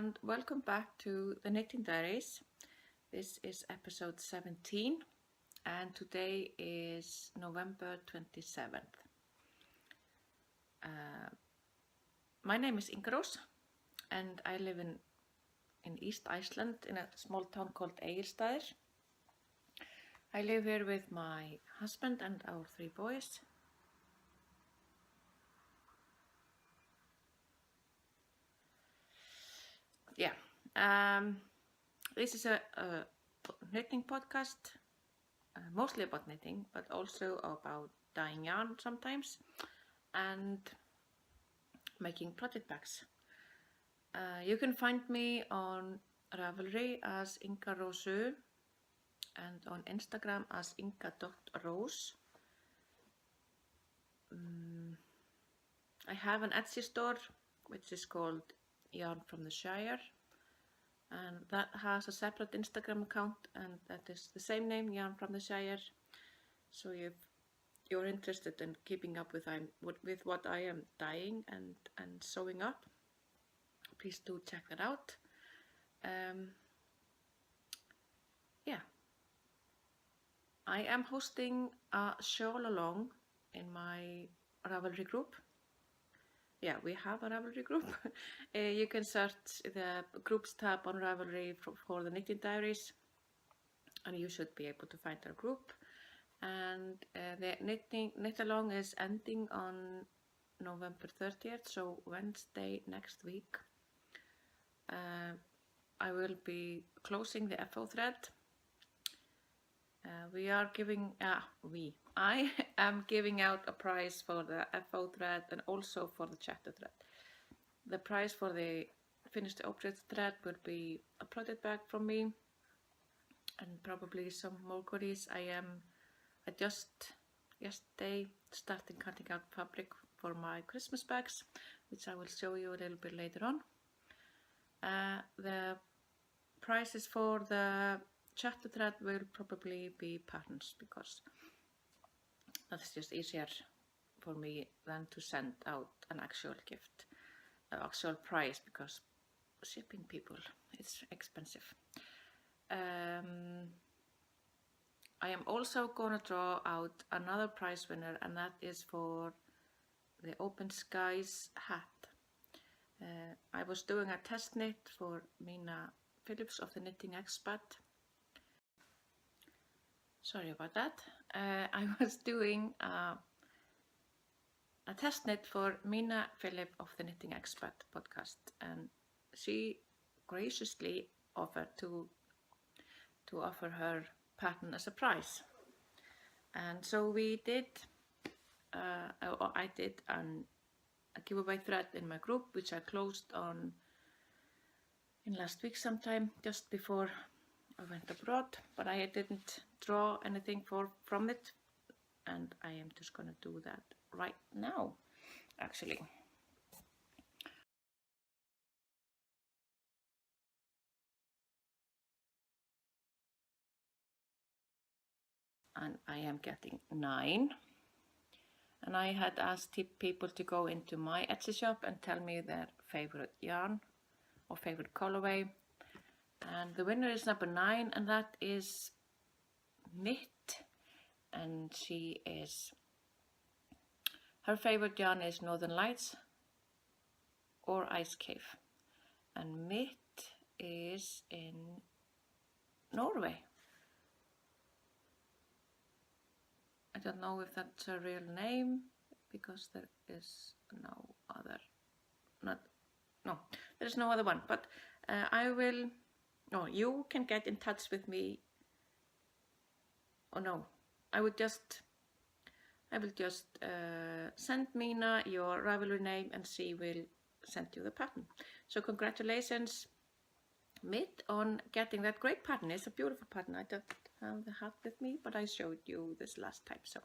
and welcome back to the Knitting Diaries. This is episode 17 and today is November 27th. My name is Ingrós and I live in East Iceland in a small town called Egilsstaðir. I live here with my husband and our 3 boys. This is a knitting podcast, mostly about knitting, but also about dyeing yarn sometimes, and making project bags. You can find me on Ravelry as Inga Rósu and on Instagram as inga.rose. I have an Etsy store which is called Yarn from the Shire, and that has a separate Instagram account, and that is the same name, Yarn from the Shire. So if you're interested in keeping up with what I am dyeing and sewing up, please do check that out. I am hosting a shawl along in my Ravelry group. We have a Ravelry group. You can search the groups tab on Ravelry for the Knitting Diaries, and you should be able to find our group. And the knit along is ending on November 30th, so Wednesday next week. I will be closing the FO thread. I am giving out a prize for the FO thread and also for the chapter thread. The prize for the finished object thread will be a project bag from me and probably some more goodies. I just yesterday started cutting out fabric for my Christmas bags, which I will show you a little bit later on. The prices for the chapter thread will probably be patterns, because that's just easier for me than to send out an actual gift, an actual price, because shipping people, it's expensive. I am also gonna draw out another prize winner, and that is for the Open Skies hat. I was doing a test knit for Mina Phillips of the Knitting Expat. Sorry about that. I was doing a test knit for Mina Philip of the Knitting Expat podcast, and she graciously offered to offer her pattern as a prize. And so we did, I did a giveaway thread in my group, which I closed in last week sometime, just before I went abroad, but I didn't draw anything from it, and I am just gonna do that right now, actually. And I am getting 9. And I had asked people to go into my Etsy shop and tell me their favorite yarn or favorite colorway. And the winner is number 9, and that is Mitt, and her favorite yarn is Northern Lights or Ice Cave, and Mitt is in Norway. I don't know if that's a real name, because there is there's no other one, but you can get in touch with me. I will just send Mina your Ravelry name, and she will send you the pattern. So congratulations, Mitt, on getting that great pattern. It's a beautiful pattern. I don't have the hat with me, but I showed you this last time. So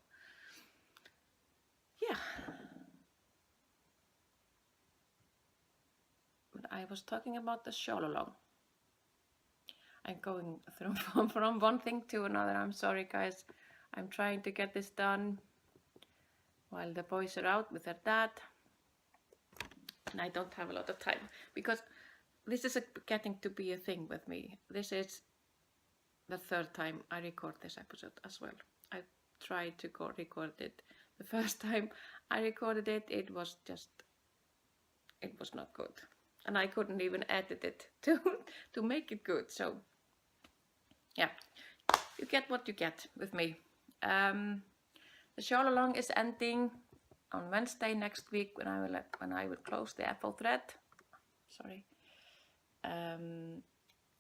yeah. But I was talking about the shawl along. I'm going from one thing to another. I'm sorry, guys. I'm trying to get this done while the boys are out with their dad, and I don't have a lot of time, because this is getting to be a thing with me. This is the third time I record this episode as well. I tried to record it. The first time I recorded it, it was not good. And I couldn't even edit it to make it good. So yeah, you get what you get with me. The show along is ending on Wednesday next week when I will close the FO thread. Sorry.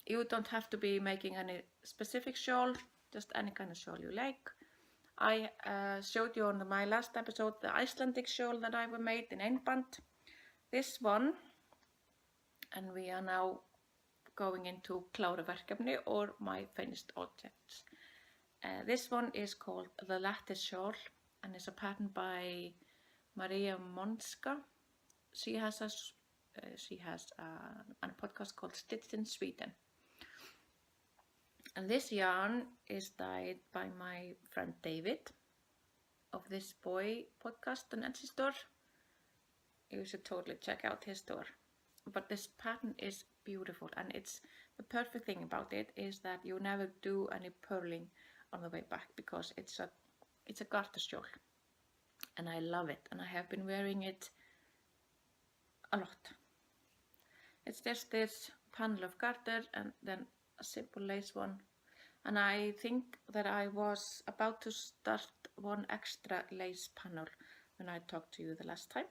You don't have to be making any specific shawl, just any kind of shawl you like. I showed you on my last episode the Icelandic shawl that I made in einband. This one, and we are now going into kláraverkefni, or my finished objects. This one is called the Lattice Shawl, and it's a pattern by Maria Monska. She has a podcast called Stitched in Sweden. And this yarn is dyed by my friend David of This Boy podcast on Etsy store. You should totally check out his store. But this pattern is beautiful, and it's the perfect thing about it is that you never do any purling on the way back, because it's a garter shawl, and I love it, and I have been wearing it a lot. It's just this panel of garter and then a simple lace one, and I think that I was about to start one extra lace panel when I talked to you the last time,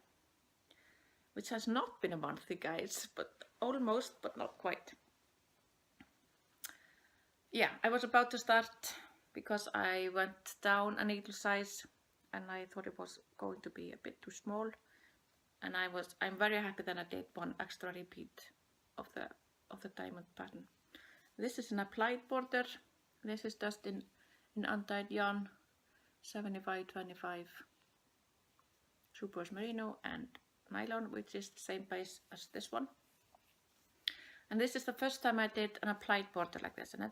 which has not been a month, guys, but almost, but not quite. Yeah, I was about to start because I went down a needle size and I thought it was going to be a bit too small, and I'm very happy that I did one extra repeat of the diamond pattern. This is an applied border. This is just in undyed yarn, 75-25 superwash merino and nylon, which is the same base as this one. And this is the first time I did an applied border like this, and I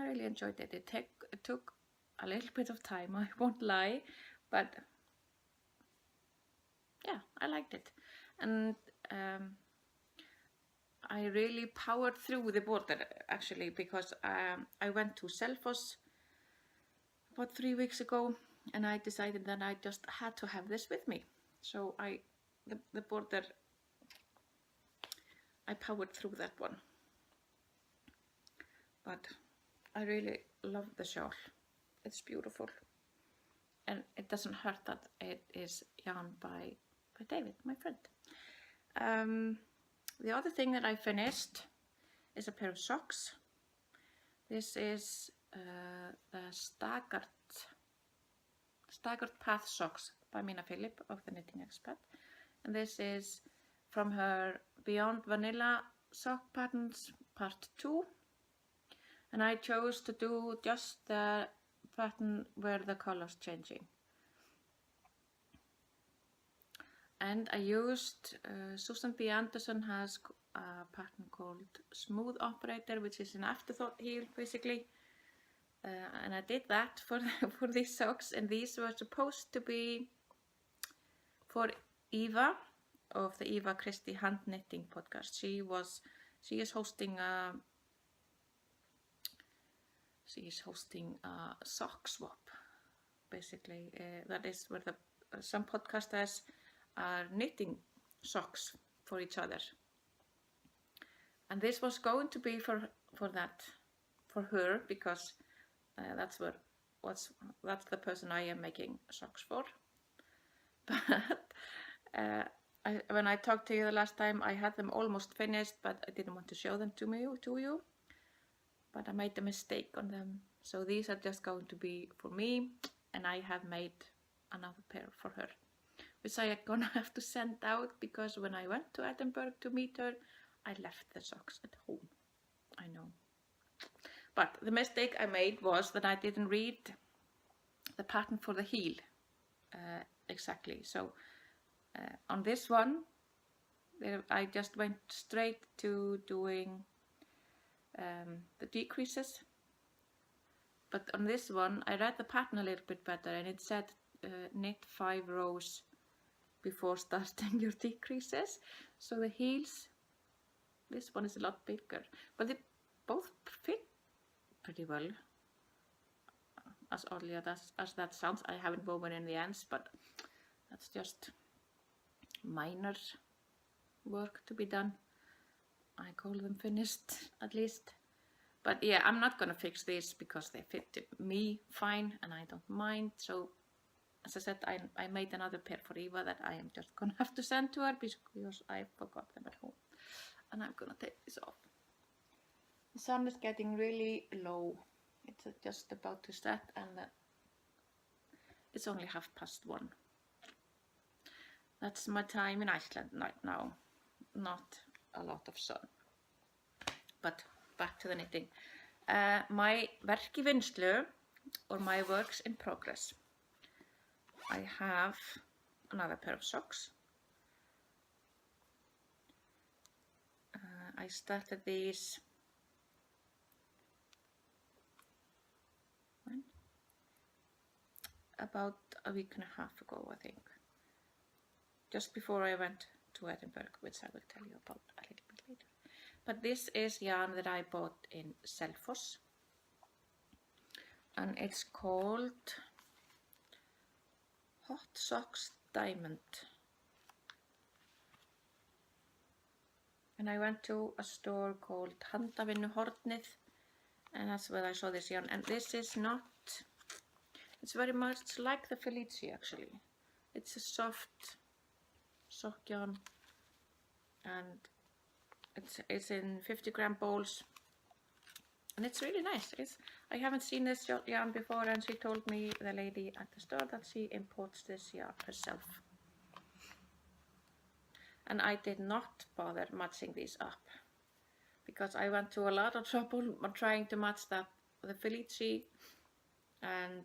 really enjoyed it. It took a little bit of time, I won't lie, but yeah, I liked it. And I really powered through the border, actually, because I went to Selfoss about 3 weeks ago, and I decided that I just had to have this with me. So the border, I powered through that one. But I really love the shawl. It's beautiful. And it doesn't hurt that it is yarn by David, my friend. The other thing that I finished is a pair of socks. This is the Staggered Path socks by Mina Philip of the Knitting Expert. And this is from her Beyond Vanilla sock patterns part 2. And I chose to do just the pattern where the colors changing. And I used, Susan B. Anderson has a pattern called Smooth Operator, which is an afterthought heel, basically. And I did that for these socks, and these were supposed to be for Eva of the Eva Christie Hand Knitting podcast. She is hosting a sock swap, basically. That is where some podcasters are knitting socks for each other, and this was going to be for her, because that's the person I am making socks for. But when I talked to you the last time, I had them almost finished, but I didn't want to show them to you. But I made a mistake on them, so these are just going to be for me, and I have made another pair for her, which I am gonna have to send out, because when I went to Edinburgh to meet her, I left the socks at home. I know. But the mistake I made was that I didn't read the pattern for the heel exactly. So on this one, I just went straight to doing the decreases. But on this one, I read the pattern a little bit better, and it said knit 5 rows before starting your decreases. So the heels This one is a lot bigger, but they both fit pretty well. As oddly as that sounds, I haven't woven in the ends, but that's just minor work to be done. I call them finished, at least. But yeah, I'm not gonna fix these because they fit me fine and I don't mind. So as I said, I made another pair for Eva that I am just gonna have to send to her because I forgot them at home. And I'm gonna take this off. The sun is getting really low. It's just about to set, and it's only 1:30. That's my time in Iceland right now. Not a lot of sun. But back to the knitting. My verk í vinnslu, or my works in progress. I have another pair of socks. I started these about a week and a half ago, I think. Just before I went to Edinburgh, which I will tell you about a little bit later. But this is yarn that I bought in Selfoss. And it's called Hot Socks Diamond. And I went to a store called Handavinnuhornið, and that's where I saw this yarn. And this is not, it's very much like the Felici actually. It's a soft sock yarn, and it's in 50-gram bowls, and it's really nice. I haven't seen this yarn before, and she told me, the lady at the store, that she imports this yarn herself. And I did not bother matching these up because I went to a lot of trouble trying to match the Felici, and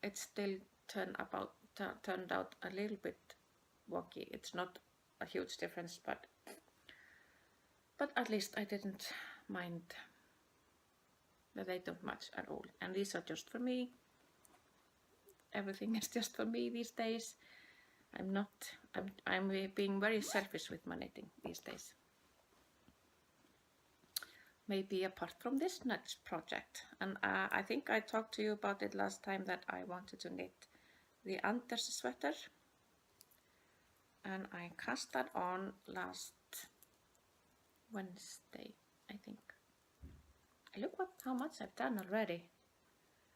it still turned out a little bit wonky. It's not a huge difference, but at least I didn't mind that they don't match at all. And these are just for me. Everything is just for me these days. I'm being very selfish with my knitting these days. Maybe apart from this next project. And I think I talked to you about it last time, that I wanted to knit the Anders sweater. And I cast that on last Wednesday, I think. Look how much I've done already.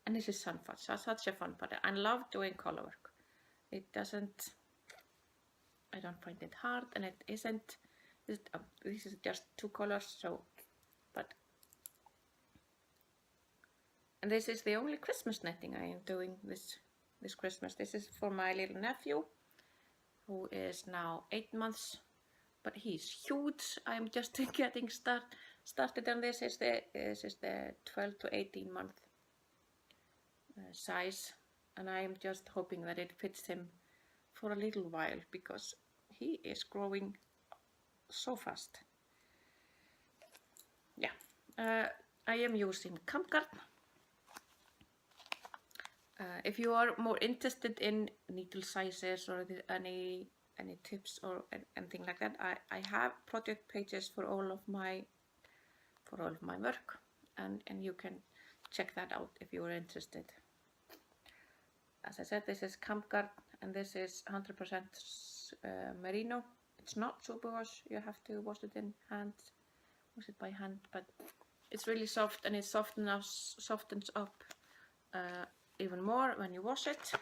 And this is such a fun part. I love doing color work. It doesn't, I don't find it hard, and it isn't, this is just 2 colors, so, and this is the only Christmas knitting I am doing this Christmas. This is for my little nephew, who is now 8 months, but he's huge. I'm just getting started on this. This is the 12 to 18 month size, and I am just hoping that it fits him for a little while, because he is growing so fast. Yeah, I am using Kampgarn. If you are more interested in needle sizes or any tips or anything like that, I have project pages for all of my work, and you can check that out if you are interested. As I said, this is Kampgarn, and this is 100% merino. It's not superwash. You have to wash it by hand, but it's really soft, and it softens up even more when you wash it.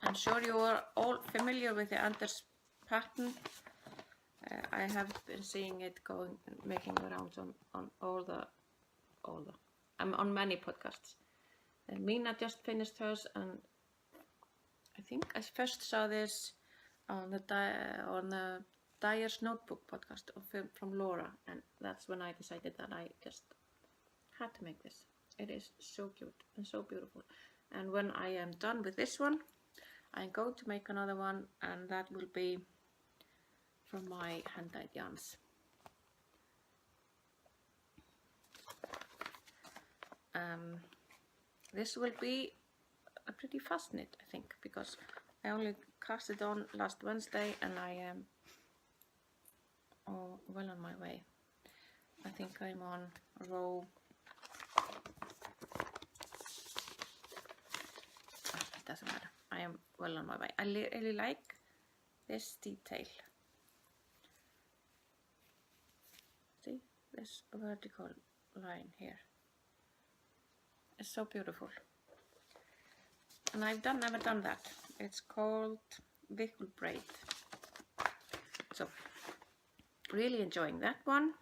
I'm sure you are all familiar with the Anders pattern. I have been seeing it making the rounds on on many podcasts. And Mina just finished hers, and I think I first saw this on the Dyer's Notebook podcast from Laura, and that's when I decided that I just had to make this. It is so cute and so beautiful. And when I am done with this one, I'm going to make another one, and that will be from my hand-dyed yarns. This will be a pretty fast knit, I think, because I only cast it on last Wednesday, and I am well on my way. I think I'm on row, it doesn't matter, I am well on my way. I really like this detail. See, this vertical line here. It's so beautiful. And I've never done that. It's called Wickel braid. So, really enjoying that one.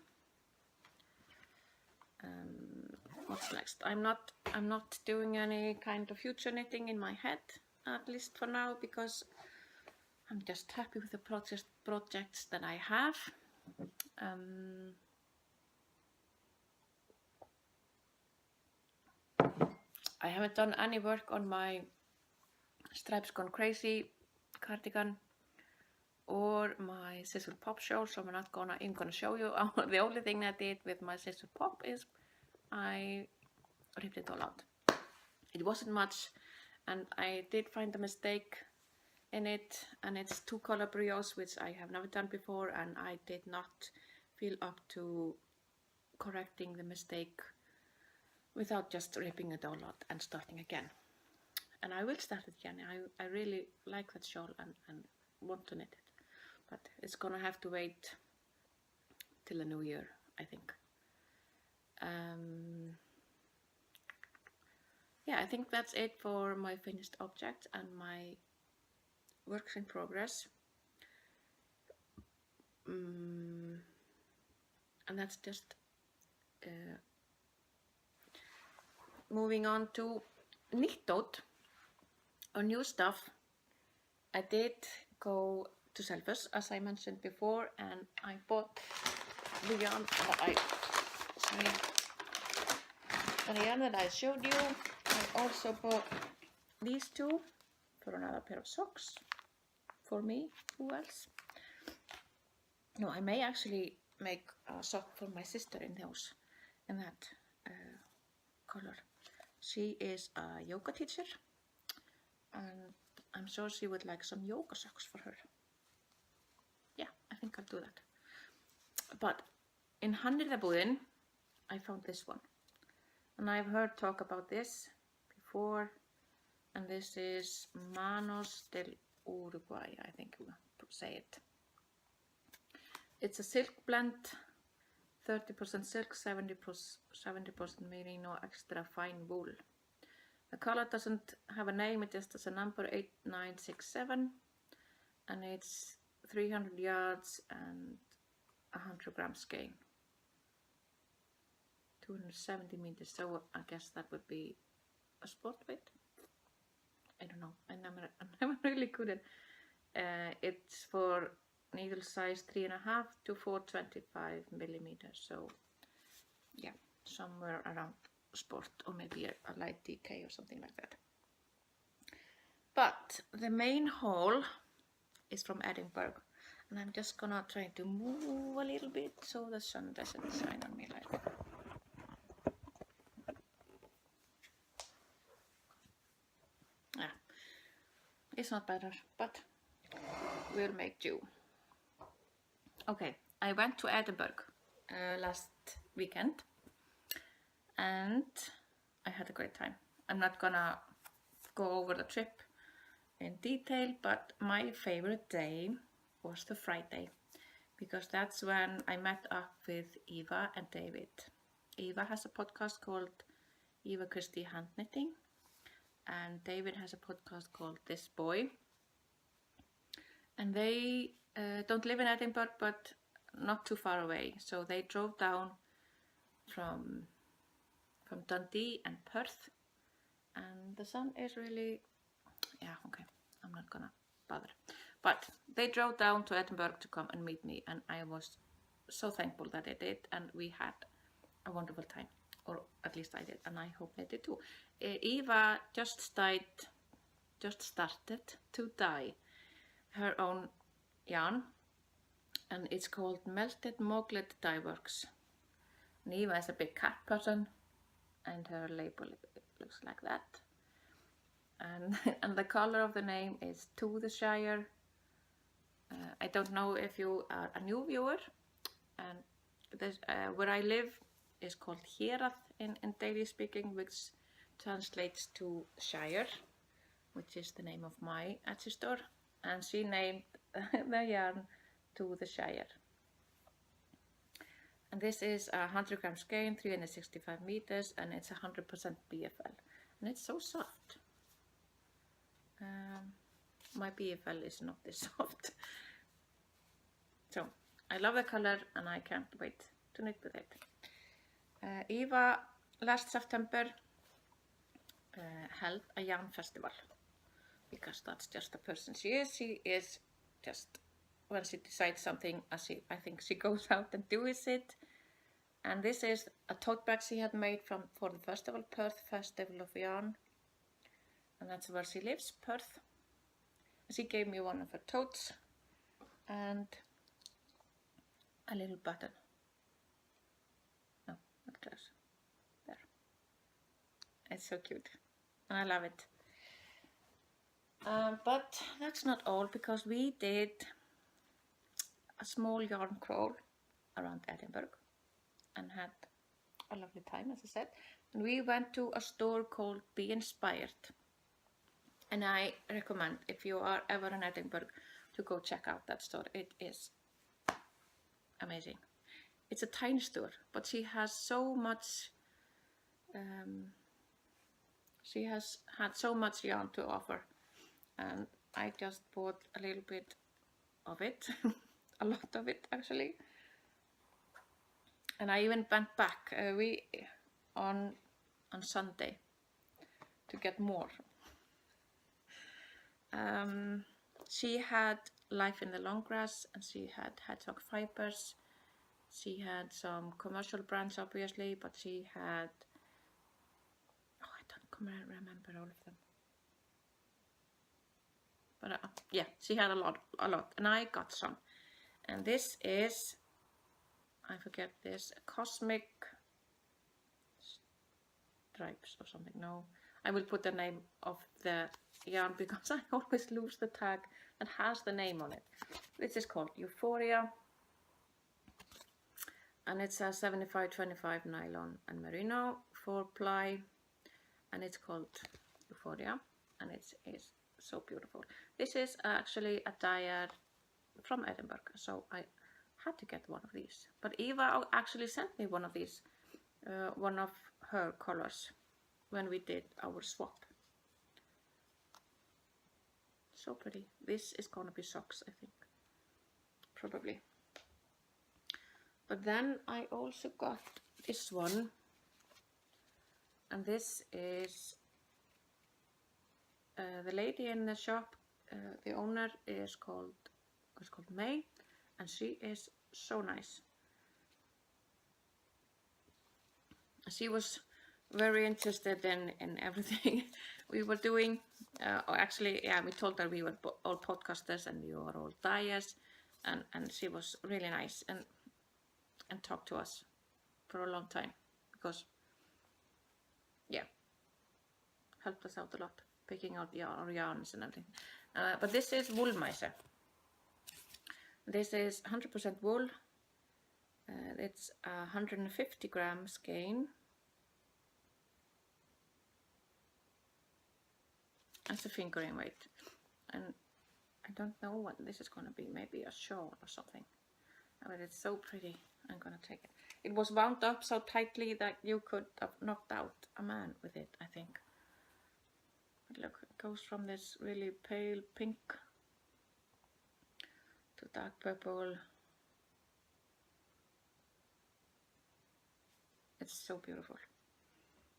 What's next? I'm not doing any kind of future knitting in my head, at least for now, because I'm just happy with the projects that I have. I haven't done any work on my Stripes Gone Crazy cardigan or my Sizzle Pop show, so I'm gonna show you. The only thing I did with my Sizzle Pop is I ripped it all out. It wasn't much, and I did find a mistake in it, and it's 2-color brioche, which I have never done before, and I did not feel up to correcting the mistake without just ripping it all out and starting again. And I will start it again. I really like that shawl and want to knit it, but it's gonna have to wait till the new year, I think. Yeah, I think that's it for my finished objects and my works in progress. And that's just moving on to Nýtt or new stuff. I did go to Selfoss, as I mentioned before, and I bought the yarn that I showed you. I also bought these two for another pair of socks for me. Who else? No, I may actually make a sock for my sister in that color. She is a yoga teacher, and I'm sure she would like some yoga socks for her. Yeah, I think I'll do that. But in Handritabúðin, I found this one, and I've heard talk about this before, and this is Manos del Uruguay, I think you say it. It's a silk blend, 30% silk, 70% merino, extra fine wool. The color doesn't have a name, it just has a number 8967, and it's 300 yards and 100 grams skein. 270 meters, so I guess that would be a sport weight. I don't know, I'm never really good at it's for needle size 3.5 to 425 millimeters, so yeah, somewhere around sport, or maybe a light DK or something like that. But the main haul is from Edinburgh, and I'm just gonna try to move a little bit so the sun doesn't shine on me like that. Yeah, it's not better, but we'll make do. Okay, I went to Edinburgh last weekend, and I had a great time. I'm not gonna go over the trip in detail, but my favorite day was the Friday, because that's when I met up with Eva and David. Eva has a podcast called Eva Christie Hand Knitting, and David has a podcast called This Boy. And they don't live in Edinburgh, but not too far away. So they drove down from Dundee and Perth, and the sun is really, yeah, okay, I'm not gonna bother. But they drove down to Edinburgh to come and meet me, and I was so thankful that they did, and we had a wonderful time, or at least I did, and I hope they did too. Eva just started to dye her own yarn, and it's called Melted Moglet Dye Works. And Eva is a big cat person, and her label looks like that. And the color of the name is To the Shire. I don't know if you are a new viewer and where I live is called Hérað in daily speaking, which translates to Shire, which is the name of my Etsy store, and she named the yarn to the Shire. And this is a 100 gram skein, 365 meters, and it's 100% BFL, and it's so soft. My BFL is not this soft. So I love the color and I can't wait to knit with it. Eva last September held a yarn festival, because that's just the person she is. She is just, when she decides something, I think she goes out and does it. And this is a tote bag she had made for the festival, Perth Festival of Yarn. And that's where she lives, Perth. She gave me one of her totes and a little button. No, not close. There. It's so cute. And I love it. But that's not all, because we did a small yarn crawl around Edinburgh and had a lovely time, as I said. And we went to a store called Be Inspired. And I recommend, if you are ever in Edinburgh, to go check out that store. It is amazing. It's a tiny store, but she has so much, she has had so much yarn to offer. And I just bought a little bit of it, a lot of it actually. And I even went back on Sunday to get more. She had Life in the Long Grass, and she had hedgehog fibers. She had some commercial brands, obviously, but she had, I don't remember all of them. But yeah, she had a lot, and I got some. And this is, I forget this, Cosmic Stripes or something. No, I will put the name of the yarn, because I always lose the tag that has the name on it. This is called Euphoria, and it's a 75-25 nylon and merino 4-ply, and it's called Euphoria, and it is so beautiful. This is actually a dyer from Edinburgh, so I had to get one of these. But Eva actually sent me one of these, one of her colors, when we did our swap. So pretty. This is gonna be socks, I think, probably. But then I also got this one, and this is the lady in the shop. The owner is called May, and she is so nice. She was very interested in everything we were doing. Or actually, yeah, we told her we were all podcasters and we were all dyers, and she was really nice and talked to us for a long time, because yeah, helped us out a lot, picking out our yarns and everything. But this is Woolmiser. This is 100% wool. It's 150 gram skein. That's a fingering weight, and I don't know what this is going to be. Maybe a shawl or something. But it's so pretty. I'm gonna take it. It was wound up so tightly that you could have knocked out a man with it, I think. But look, it goes from this really pale pink to dark purple. It's so beautiful.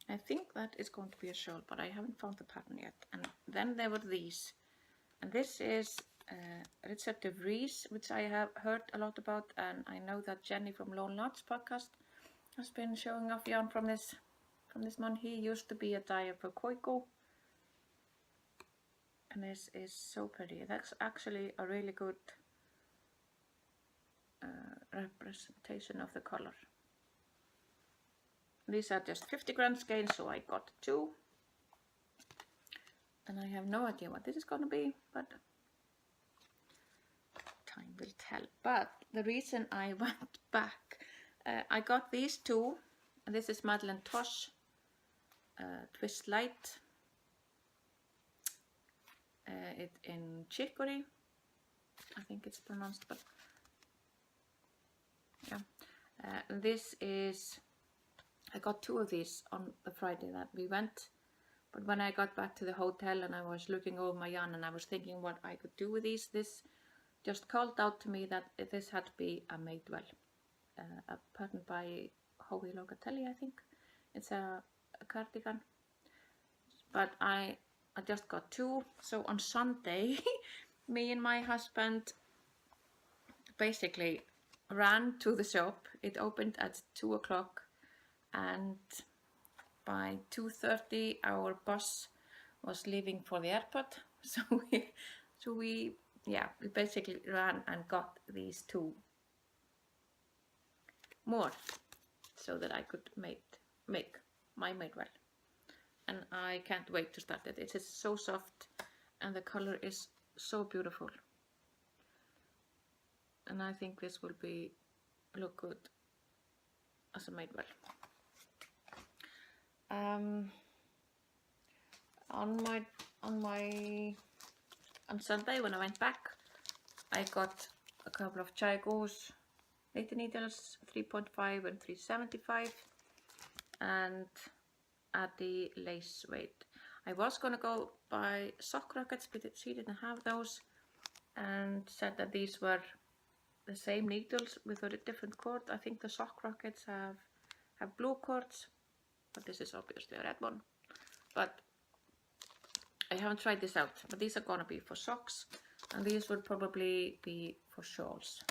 I think that is going to be a shawl, but I haven't found the pattern yet. And then there were these, and this is Richard de Vries, which I have heard a lot about, and I know that Jenny from Lone Knots podcast has been showing off yarn from this man. He used to be a dyer for Koiko, and this is so pretty. That's actually a really good representation of the color. These are just 50 gram skein, so I got 2. And I have no idea what this is going to be, but time will tell. But the reason I went back I got these two. This is Madeleine Tosh Twist Light. It in chicory, I think it's pronounced, but yeah. This is, I got two of these on the Friday that we went, but when I got back to the hotel and I was looking over my yarn and I was thinking what I could do with these, this just called out to me that this had to be a Madewell, a pattern by Howie Locatelli, I think. It's a cardigan, but I just got two. So on Sunday, me and my husband basically ran to the shop. It opened at 2 o'clock, and by 2:30 our bus was leaving for the airport. So we basically ran and got these two more so that I could make my Madewell. And I can't wait to start it. It is so soft and the color is so beautiful. And I think this will look good as a Madewell. On Sunday when I went back, I got a couple of Chagos knitting needles, 3.5 and 375, and at the lace weight. I was gonna go buy sock rockets, but she didn't have those, and said that these were the same needles with a different cord. I think the sock rockets have blue cords, but this is obviously a red one. But I haven't tried this out, but these are gonna be for socks, and these will probably be for shawls.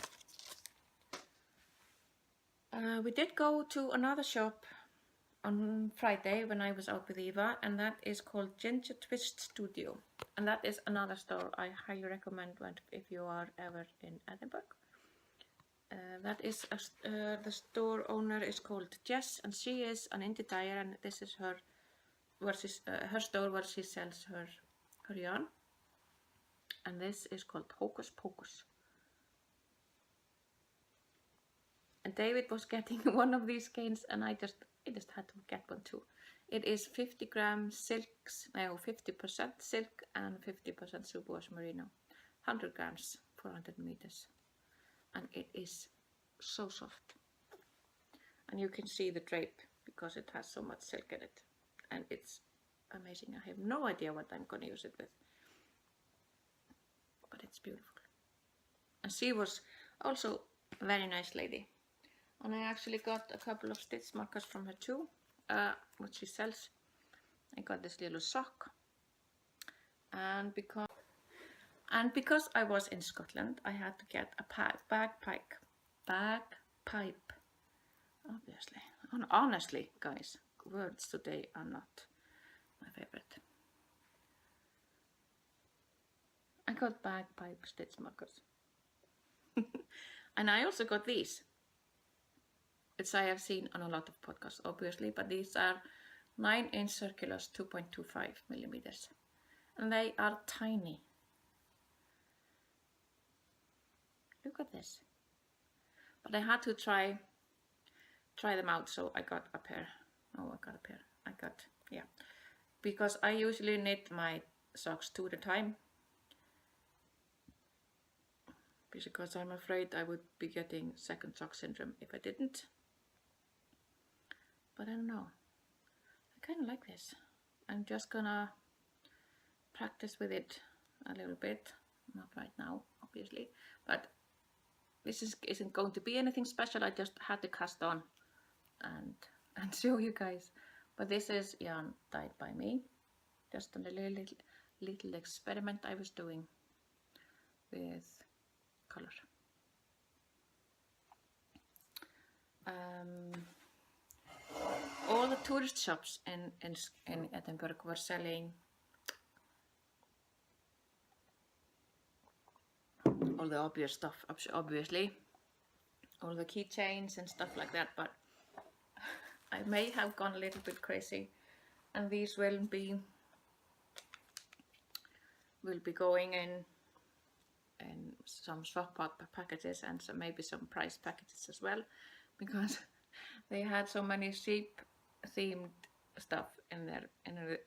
We did go to another shop on Friday when I was out with Eva, and that is called Ginger Twist Studio, and that is another store I highly recommend if you are ever in Edinburgh. That is the store owner is called Jess, and she is an indie dyer, and this is her store where she sells her yarn, and this is called Hocus Pocus. And David was getting one of these skeins, and I just had to get one too. It is 50 grams silks, no, 50% silk and 50% superwash merino, 100 grams, 400 meters, and it is so soft. And you can see the drape because it has so much silk in it, and it's amazing. I have no idea what I'm going to use it with, but it's beautiful. And she was also a very nice lady. And I actually got a couple of stitch markers from her too, what she sells. I got this little sock, and because I was in Scotland, I had to get a bagpipe, obviously. And honestly, guys, words today are not my favorite. I got bagpipe stitch markers, and I also got these, which I have seen on a lot of podcasts, obviously, but these are 9-inch circulars, 2.25 millimeters, and they are tiny. Look at this. But I had to try them out, so I got a pair. Because I usually knit my socks 2 at a time, because I'm afraid I would be getting second sock syndrome if I didn't. But I don't know, I kind of like this. I'm just gonna practice with it a little bit, not right now obviously, but this isn't going to be anything special. I just had to cast on and show you guys. But this is yarn dyed by me, just a little experiment I was doing with color. All the tourist shops in Edinburgh were selling all the obvious stuff, obviously, all the keychains and stuff like that, but I may have gone a little bit crazy, and these will be going in some swap packages and maybe some price packages as well. because they had so many sheep themed stuff in there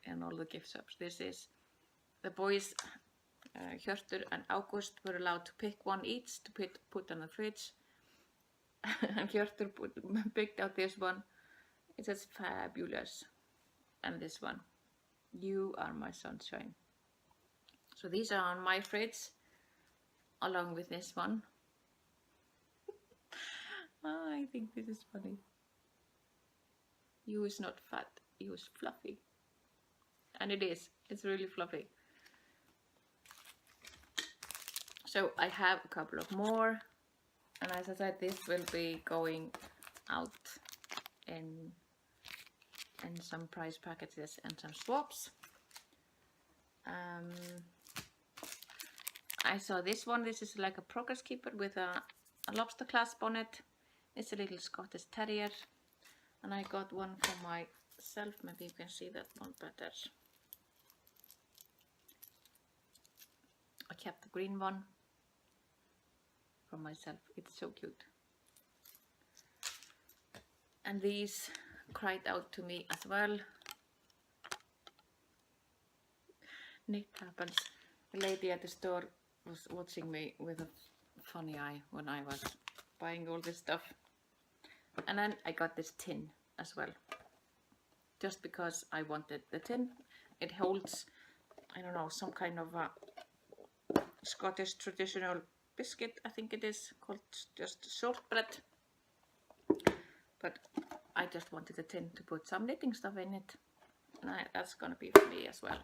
in all the gift shops. This is the boys, Hjörtur and August were allowed to pick one each to put on the fridge. And Hjörtur picked out this one. It says fabulous. And this one, you are my sunshine. So these are on my fridge along with this one. I think this is funny. You is not fat, you is fluffy. And it is, it's really fluffy. So I have a couple of more, and as I said, this will be going out in some prize packages and some swaps. I saw this one. This is like a progress keeper with a lobster clasp on it. It's a little Scottish Terrier, and I got one for myself. Maybe you can see that one better. I kept the green one for myself. It's so cute. And these cried out to me as well. Nick happens. The lady at the store was watching me with a funny eye when I was buying all this stuff. And then I got this tin as well, just because I wanted the tin. It holds, I don't know, some kind of a Scottish traditional biscuit, I think it is, called just shortbread. But I just wanted a tin to put some knitting stuff in it. And that's gonna be for me as well.